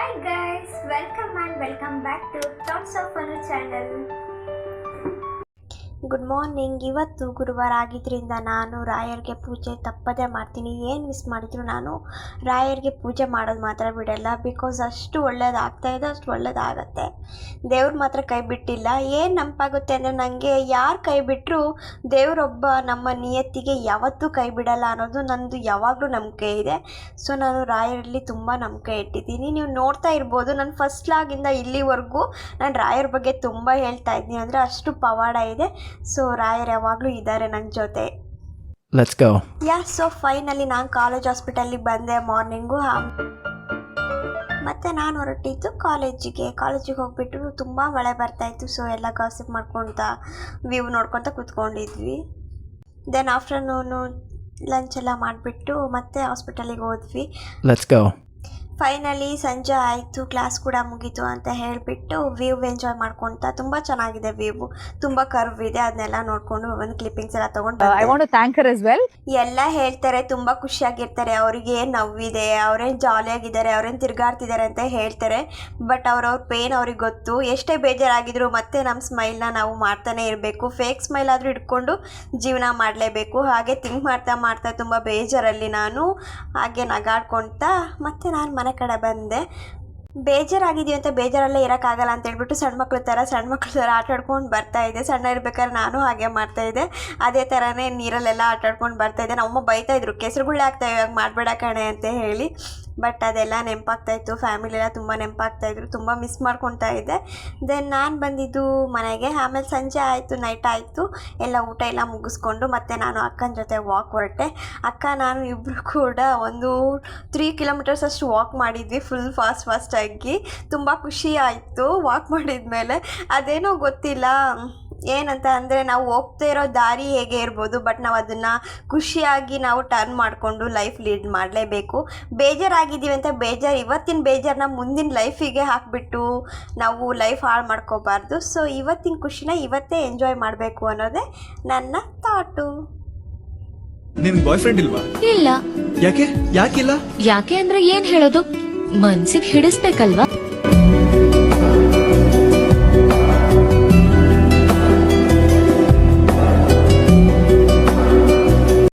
Hi guys, welcome back to Thoughts of Anu channel. Good morning. ಇವತ್ತು ಗುರುವಾರ ಆಗಿದ್ದರಿಂದ ನಾನು ರಾಯರ್ಗೆ ಪೂಜೆ ತಪ್ಪದೇ ಮಾಡ್ತೀನಿ. ಏನು ಮಿಸ್ ಮಾಡಿದ್ರು ನಾನು ರಾಯರ್ಗೆ ಪೂಜೆ ಮಾಡೋದು ಮಾತ್ರ ಬಿಡಲ್ಲ. ಬಿಕಾಸ್ ಅಷ್ಟು ಒಳ್ಳೇದಾಗ್ತಾಯಿದೆ, ಅಷ್ಟು ಒಳ್ಳೇದಾಗತ್ತೆ. ದೇವ್ರು ಮಾತ್ರ ಕೈ ಬಿಟ್ಟಿಲ್ಲ. ಏನು ನೆನಪಾಗುತ್ತೆ ಅಂದರೆ ನನಗೆ ಯಾರು ಕೈ ಬಿಟ್ಟರು ದೇವರೊಬ್ಬ ನಮ್ಮ ನಿಯತ್ತಿಗೆ ಯಾವತ್ತೂ ಕೈ ಬಿಡಲ್ಲ ಅನ್ನೋದು ನಂದು ಯಾವಾಗಲೂ ನಂಬಿಕೆ ಇದೆ. ಸೊ ನಾನು ರಾಯರಲ್ಲಿ ತುಂಬ ನಂಬಿಕೆ ಇಟ್ಟಿದ್ದೀನಿ. ನೀವು ನೋಡ್ತಾ ಇರ್ಬೋದು, ನಾನು ಫಸ್ಟ್ ಲಾಗಿಂದ ಇಲ್ಲಿವರೆಗೂ ನಾನು ರಾಯರ ಬಗ್ಗೆ ತುಂಬ ಹೇಳ್ತಾ ಇದ್ದೀನಿ. ಅಂದರೆ ಅಷ್ಟು ಪವಾಡ ಇದೆ. ಸೊ ರಾಯರ್ ಯಾವಾಗಲೂ ಇದ್ದಾರೆ ನನ್ನ ಜೊತೆ. Let's go. ಸೊ ಫೈನಲಿ ನಾನು ಕಾಲೇಜ್ ಹಾಸ್ಪಿಟಲಿಗೆ ಬಂದೆ ಮಾರ್ನಿಂಗು. ಮತ್ತು ನಾನು ಹೊರಟಿದ್ದು ಕಾಲೇಜಿಗೆ ಹೋಗ್ಬಿಟ್ಟು ತುಂಬ ಮಳೆ ಬರ್ತಾಯಿತ್ತು. ಸೊ ಎಲ್ಲ ಗಾಸಿಪ್ ಮಾಡ್ಕೊತ ವ್ಯೂ ನೋಡ್ಕೊತ ಕೂತ್ಕೊಂಡಿದ್ವಿ. ದೆನ್ ಆಫ್ಟರ್ನೂನು ಲಂಚ್ ಎಲ್ಲ ಮಾಡಿಬಿಟ್ಟು ಮತ್ತೆ ಹಾಸ್ಪಿಟಲಿಗೆ ಹೋದ್ವಿ. Let's go. ಫೈನಲಿ ಸಂಜೆ ಆಯಿತು, ಕ್ಲಾಸ್ ಕೂಡ ಮುಗೀತು ಅಂತ ಹೇಳಿಬಿಟ್ಟು ವ್ಯೂ ಎಂಜಾಯ್ ಮಾಡ್ಕೊತ, ತುಂಬ ಚೆನ್ನಾಗಿದೆ ವ್ಯೂ, ತುಂಬ ಕರ್ವ್ ಇದೆ, ಅದನ್ನೆಲ್ಲ ನೋಡಿಕೊಂಡು ಒಂದು ಕ್ಲಿಪ್ಪಿಂಗ್ಸ್ ಎಲ್ಲ ತೊಗೊಂಡು I want to thank her as well. ಎಲ್ಲ ಹೇಳ್ತಾರೆ, ತುಂಬ ಖುಷಿಯಾಗಿರ್ತಾರೆ, ಅವರಿಗೆ ನವ್ವಿದೆ, ಅವರೇನು ಜಾಲಿಯಾಗಿದ್ದಾರೆ, ಅವರೇನು ತಿರುಗಾಡ್ತಿದ್ದಾರೆ ಅಂತ ಹೇಳ್ತಾರೆ. ಬಟ್ ಅವ್ರವ್ರ ಪೇನ್ ಅವ್ರಿಗೆ ಗೊತ್ತು. ಎಷ್ಟೇ ಬೇಜಾರಾಗಿದ್ರು ಮತ್ತೆ ನಮ್ಮ ಸ್ಮೈಲ್ನ ನಾವು ಮಾಡ್ತಾನೆ ಇರಬೇಕು. ಫೇಕ್ ಸ್ಮೈಲ್ ಆದರೂ ಇಟ್ಕೊಂಡು ಜೀವನ ಮಾಡಲೇಬೇಕು. ಹಾಗೆ ಥಿಂಕ್ ಮಾಡ್ತಾ ತುಂಬ ಬೇಜಾರಲ್ಲಿ ನಾನು ಹಾಗೆ ನಗಾಡ್ಕೊತ ಮತ್ತೆ ನಾನು ಮನೆ ಕಡೆ ಬಂದೆ. ಬೇಜಾರಾಗಿದ್ದೀವಿ ಅಂತ ಬೇಜಾರಲ್ಲೇ ಇರೋಕ್ಕಾಗಲ್ಲ ಅಂತ ಹೇಳ್ಬಿಟ್ಟು ಸಣ್ಣ ಮಕ್ಳ ಥರ ಆಟಾಡ್ಕೊಂಡು ಬರ್ತಾಯಿದ್ದೆ. ಸಣ್ಣ ಇರ್ಬೇಕಾದ್ರೆ ನಾನು ಹಾಗೆ ಮಾಡ್ತಾಯಿದ್ದೆ. ಅದೇ ಥರನೇ ನೀರಲ್ಲೆಲ್ಲ ಆಟಾಡ್ಕೊಂಡು ಬರ್ತಾಯಿದ್ದೆ. ನಮ್ಮಮ್ಮ ಬೈತಾಯಿದ್ರು, ಕೆಸರುಗುಳ್ಳೆ ಆಗ್ತಾಯಿವೆ, ಇವಾಗ ಮಾಡಬೇಡ ಕಣೆ ಅಂತ ಹೇಳಿ. ಬಟ್ ಅದೆಲ್ಲ ನೆನಪಾಗ್ತಾಯಿತ್ತು. ಫ್ಯಾಮಿಲಿಯೆಲ್ಲ ತುಂಬ ನೆನಪಾಗ್ತಾಯಿದ್ರು, ತುಂಬ ಮಿಸ್ ಮಾಡ್ಕೊತಾ ಇದ್ದೆ. ದೆನ್ ನಾನು ಬಂದಿದ್ದು ಮನೆಗೆ. ಆಮೇಲೆ ಸಂಜೆ ಆಯಿತು, ನೈಟ್ ಆಯಿತು, ಎಲ್ಲ ಊಟ ಎಲ್ಲ ಮುಗಿಸ್ಕೊಂಡು ಮತ್ತೆ ನಾನು ಅಕ್ಕನ ಜೊತೆ ವಾಕ್ ಹೊರಟೆ. ಅಕ್ಕ ನಾನು ಇಬ್ಬರು ಕೂಡ ಒಂದು 3 ಕಿಲೋಮೀಟರ್ಸ್ ಅಷ್ಟು ವಾಕ್ ಮಾಡಿದ್ವಿ, ಫುಲ್ ಫಾಸ್ಟಾಗಿ. ತುಂಬ ಖುಷಿ ಆಯಿತು ವಾಕ್ ಮಾಡಿದ್ಮೇಲೆ. ಅದೇನೋ ಗೊತ್ತಿಲ್ಲ ಏನಂತ ಅಂದರೆ, ನಾವು ಹೋಗ್ತಾ ಇರೋ ದಾರಿ ಹೇಗೆ ಇರ್ಬೋದು, ಬಟ್ ನಾವು ಅದನ್ನು ಖುಷಿಯಾಗಿ ನಾವು ಟರ್ನ್ ಮಾಡಿಕೊಂಡು ಲೈಫ್ ಲೀಡ್ ಮಾಡಲೇಬೇಕು. ಬೇಜಾರಾಗಿದ್ದೀವಿ ಅಂತ ಇವತ್ತಿನ ಬೇಜಾರನ್ನ ಮುಂದಿನ ಲೈಫಿಗೆ ಹಾಕಿಬಿಟ್ಟು ನಾವು ಲೈಫ್ ಹಾಳು ಮಾಡ್ಕೋಬಾರ್ದು. ಸೊ ಇವತ್ತಿನ ಖುಷಿನ ಇವತ್ತೇ ಎಂಜಾಯ್ ಮಾಡಬೇಕು ಅನ್ನೋದೇ ನನ್ನ ಥಾಟು. ನಿನ್ ಬಾಯ್ ಫ್ರೆಂಡ್ ಇಲ್ವಾ? ಇಲ್ಲ. ಯಾಕಿಲ್ಲ? ಯಾಕೆ ಅಂದ್ರೆ ಏನ್ ಹೇಳೋದು, ಮನ್ಸಿಗೆ ಹಿಡಿಸ್ಬೇಕಲ್ವಾ.